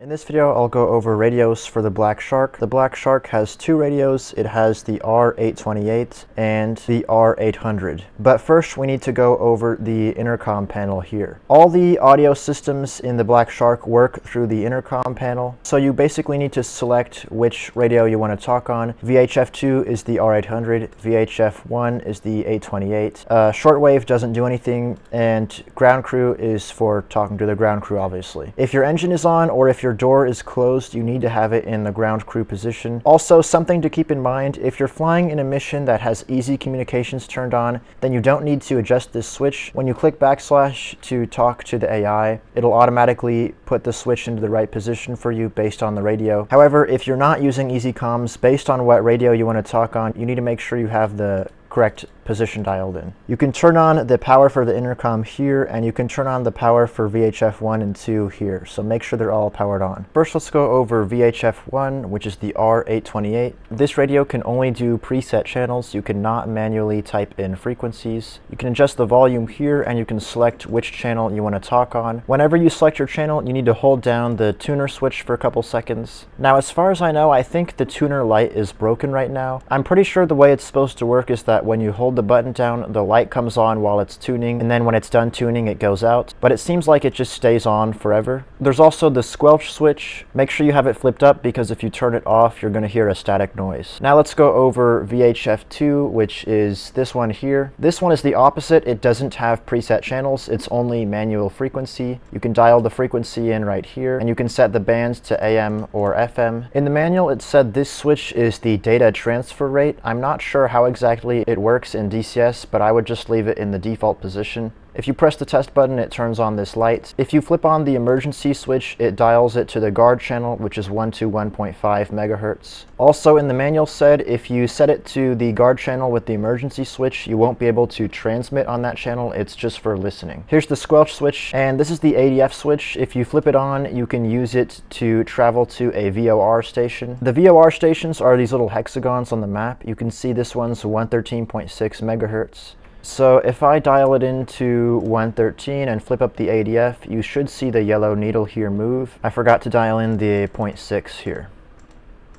In this video, I'll go over radios for the Black Shark. The Black Shark has two radios. It has the R828 and the R800. But first, we need to go over the intercom panel here. All the audio systems in the Black Shark work through the intercom panel. So you basically need to select which radio you want to talk on. VHF2 is the R800. VHF1 is the 828. Shortwave doesn't do anything, and ground crew is for talking to the ground crew, obviously. If your engine is on or if your door is closed, you need to have it in the ground crew position. Also, something to keep in mind, if you're flying in a mission that has easy communications turned on, then you don't need to adjust this switch. When you click backslash to talk to the AI, it'll automatically put the switch into the right position for you based on the radio. However, if you're not using easy comms, based on what radio you want to talk on, you need to make sure you have the correct position dialed in. You can turn on the power for the intercom here, and you can turn on the power for VHF 1 and 2 here, so make sure they're all powered on. First, let's go over VHF 1, which is the R828. This radio can only do preset channels. You cannot manually type in frequencies. You can adjust the volume here, and you can select which channel you want to talk on. Whenever you select your channel, you need to hold down the tuner switch for a couple seconds. Now, as far as I know, I think the tuner light is broken right now. I'm pretty sure the way it's supposed to work is that when you hold the button down, the light comes on while it's tuning, and then when it's done tuning, it goes out. But it seems like it just stays on forever. There's also the squelch switch. Make sure you have it flipped up, because if you turn it off, you're going to hear a static noise. Now let's go over VHF2, which is this one here. This one is the opposite. It doesn't have preset channels. It's only manual frequency. You can dial the frequency in right here, and you can set the bands to AM or FM. In the manual, it said this switch is the data transfer rate. I'm not sure how exactly it works in DCS, but I would just leave it in the default position. If you press the test button, it turns on this light. If you flip on the emergency switch, it dials it to the guard channel, which is 121.5 megahertz. Also, in the manual said, if you set it to the guard channel with the emergency switch, you won't be able to transmit on that channel. It's just for listening. Here's the squelch switch, and this is the ADF switch. If you flip it on, you can use it to travel to a VOR station. The VOR stations are these little hexagons on the map. You can see this one's 113.6 megahertz. So if I dial it into 113 and flip up the ADF, you should see the yellow needle here move. I forgot to dial in the 0.6 here.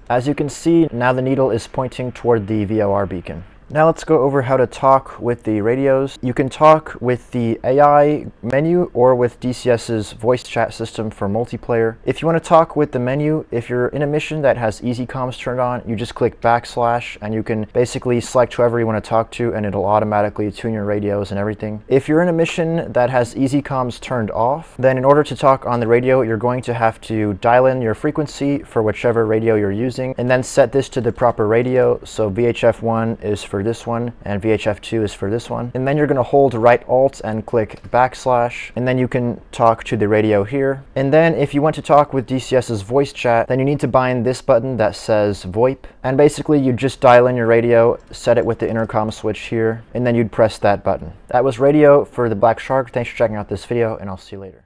As you can see, now the needle is pointing toward the VOR beacon. Now let's go over how to talk with the radios. You can talk with the AI menu or with DCS's voice chat system for multiplayer. If you want to talk with the menu, if you're in a mission that has easy comms turned on, you just click backslash and you can basically select whoever you want to talk to, and it'll automatically tune your radios and everything. If you're in a mission that has easy comms turned off, then in order to talk on the radio, you're going to have to dial in your frequency for whichever radio you're using, and then set this to the proper radio. So VHF1 is for this one, and VHF2 is for this one. And then you're going to hold right alt and click backslash, and then you can talk to the radio here. And then if you want to talk with DCS's voice chat, then you need to bind this button that says VoIP, and basically you just dial in your radio, set it with the intercom switch here, and then you'd press that button. That was radio for the Black Shark. Thanks for checking out this video, and I'll see you later.